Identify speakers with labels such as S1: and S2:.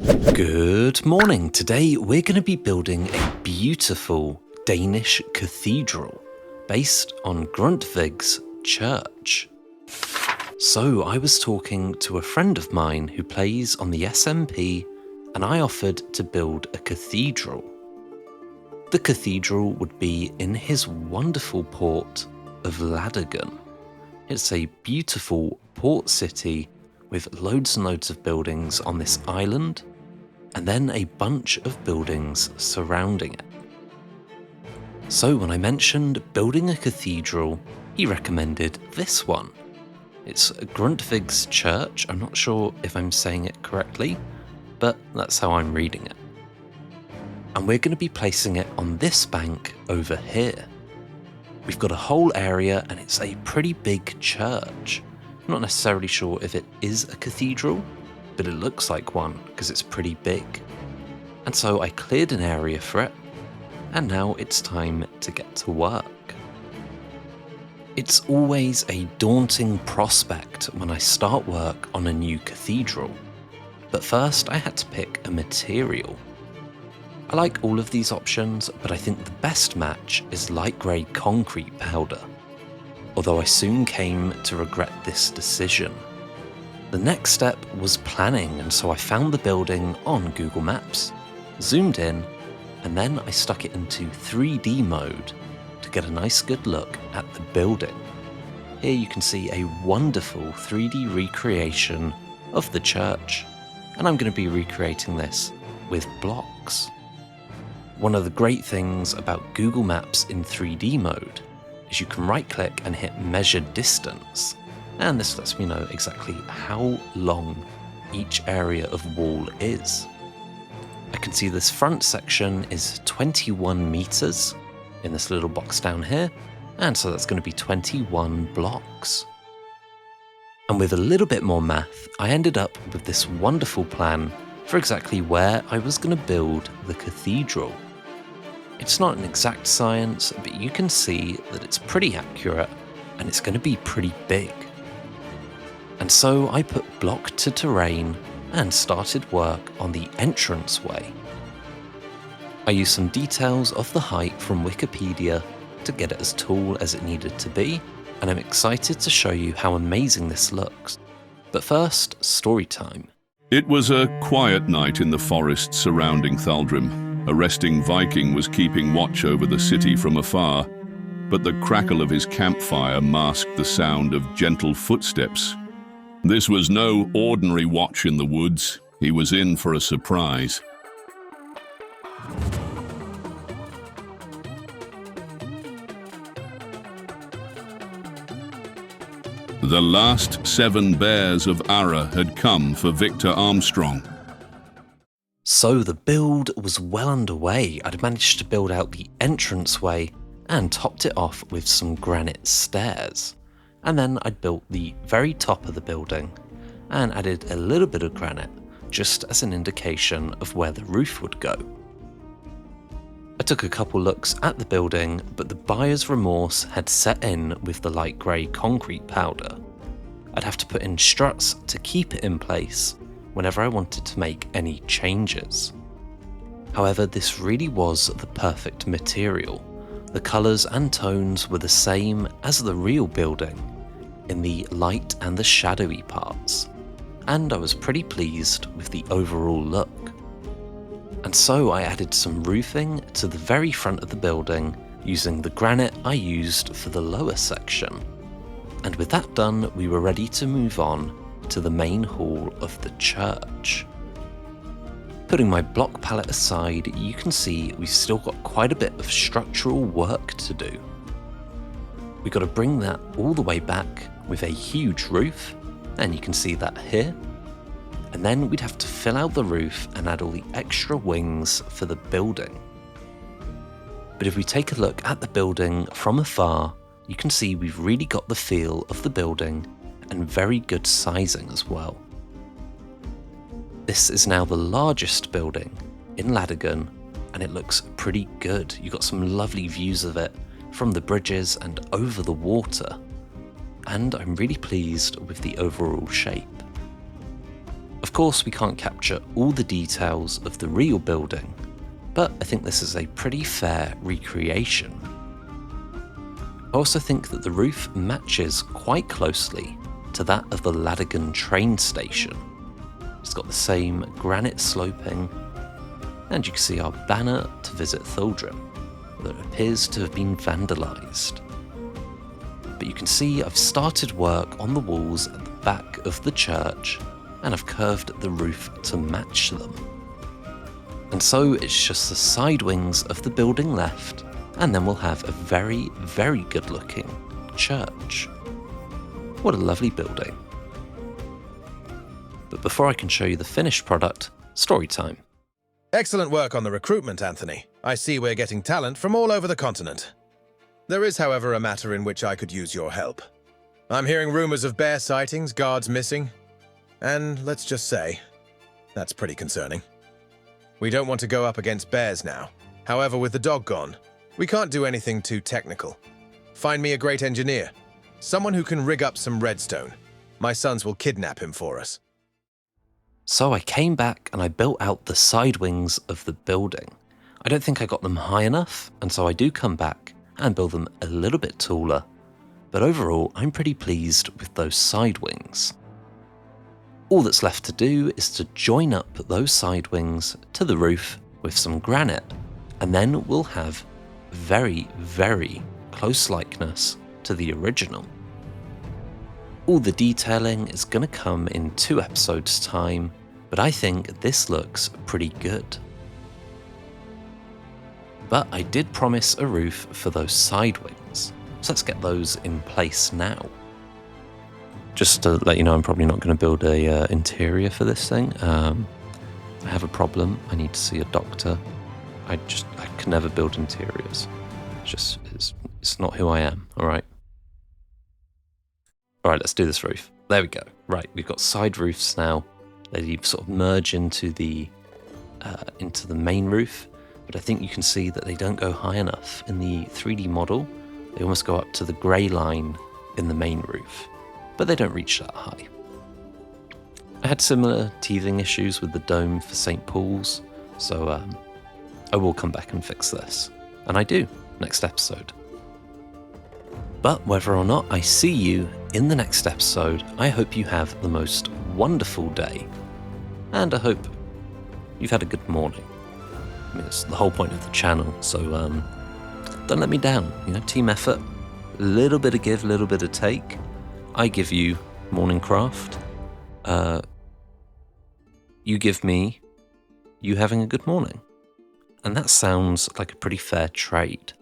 S1: Good morning. Today we're going to be building a beautiful Danish cathedral based on Grundtvigs Church. So I was talking to a friend of mine who plays on the SMP, and I offered to build a cathedral. The cathedral would be in his wonderful port of Ladogen. It's a beautiful port city with loads and loads of buildings on this island, and then a bunch of buildings surrounding it. So when I mentioned building a cathedral, he recommended this one. It's Grundtvigs Church. I'm not sure if I'm saying it correctly, but that's how I'm reading it. And we're going to be placing it on this bank over here. We've got a whole area and it's a pretty big church. I'm not necessarily sure if it is a cathedral, but it looks like one because it's pretty big. And so I cleared an area for it, and now it's time to get to work. It's always a daunting prospect when I start work on a new cathedral, but first I had to pick a material. I like all of these options, but I think the best match is light grey concrete powder, although I soon came to regret this decision. The next step was planning, and so I found the building on Google Maps, zoomed in, and then I stuck it into 3D mode to get a nice good look at the building. Here you can see a wonderful 3D recreation of the church, and I'm going to be recreating this with blocks. One of the great things about Google Maps in 3D mode is you can right click and hit measure distance, and this lets me know exactly how long each area of wall is. I can see this front section is 21 meters in this little box down here, and so that's going to be 21 blocks. And with a little bit more math, I ended up with this wonderful plan for exactly where I was going to build the cathedral. It's not an exact science, but you can see that it's pretty accurate and it's going to be pretty big. And so I put block to terrain and started work on the entranceway. I used some details of the height from Wikipedia to get it as tall as it needed to be, and I'm excited to show you how amazing this looks. But first, story time.
S2: It was a quiet night in the forest surrounding Thaldrim. A resting Viking was keeping watch over the city from afar, but the crackle of his campfire masked the sound of gentle footsteps. This was no ordinary watch in the woods. He was in for a surprise. The last 7 bears of Ara had come for Victor Armstrong.
S1: So the build was well underway. I'd managed to build out the entranceway and topped it off with some granite stairs. And then I built the very top of the building and added a little bit of granite just as an indication of where the roof would go. I took a couple looks at the building, but the buyer's remorse had set in with the light grey concrete powder. I'd have to put in struts to keep it in place whenever I wanted to make any changes. However, this really was the perfect material. The colours and tones were the same as the real building in the light and the shadowy parts, and I was pretty pleased with the overall look. And so I added some roofing to the very front of the building using the granite I used for the lower section. And with that done, we were ready to move on to the main hall of the church. Putting my block palette aside, you can see we've still got quite a bit of structural work to do. We've got to bring that all the way back with a huge roof, and you can see that here. And then we'd have to fill out the roof and add all the extra wings for the building. But if we take a look at the building from afar, you can see we've really got the feel of the building and very good sizing as well. This is now the largest building in Ladogen, and it looks pretty good. You've got some lovely views of it from the bridges and over the water, and I'm really pleased with the overall shape. Of course, we can't capture all the details of the real building, but I think this is a pretty fair recreation. I also think that the roof matches quite closely to that of the Ladogen train station. It's got the same granite sloping, and you can see our banner to visit Thildrim that appears to have been vandalised. But you can see I've started work on the walls at the back of the church, and I've curved the roof to match them. And so it's just the side wings of the building left, and then we'll have a very, very good looking church. What a lovely building. But before I can show you the finished product, story time.
S3: Excellent work on the recruitment, Anthony. I see we're getting talent from all over the continent. There is, however, a matter in which I could use your help. I'm hearing rumors of bear sightings, guards missing, and let's just say, that's pretty concerning. We don't want to go up against bears now. However, with the dog gone, we can't do anything too technical. Find me a great engineer, someone who can rig up some redstone. My sons will kidnap him for us.
S1: So I came back and I built out the side wings of the building. I don't think I got them high enough, and so I do come back and build them a little bit taller. But overall, I'm pretty pleased with those side wings. All that's left to do is to join up those side wings to the roof with some granite, and then we'll have very, very close likeness to the original. All the detailing is going to come in 2 episodes' time, but I think this looks pretty good. But I did promise a roof for those side wings, so let's get those in place now. Just to let you know, I'm probably not going to build a interior for this thing. I have a problem. I need to see a doctor. I can never build interiors. It's not who I am, alright? Alright, let's do this roof. There we go. Right, we've got side roofs now. They sort of merge into the main roof, but I think you can see that they don't go high enough. In the 3D model, they almost go up to the grey line in the main roof, but they don't reach that high. I had similar teething issues with the dome for St. Paul's, so I will come back and fix this. And I do, next episode. But whether or not I see you in the next episode, I hope you have the most wonderful day. And I hope you've had a good morning. I mean, it's the whole point of the channel, so don't let me down. Team effort, a little bit of give, a little bit of take. I give you MorningCraft. You give me you having a good morning. And that sounds like a pretty fair trade.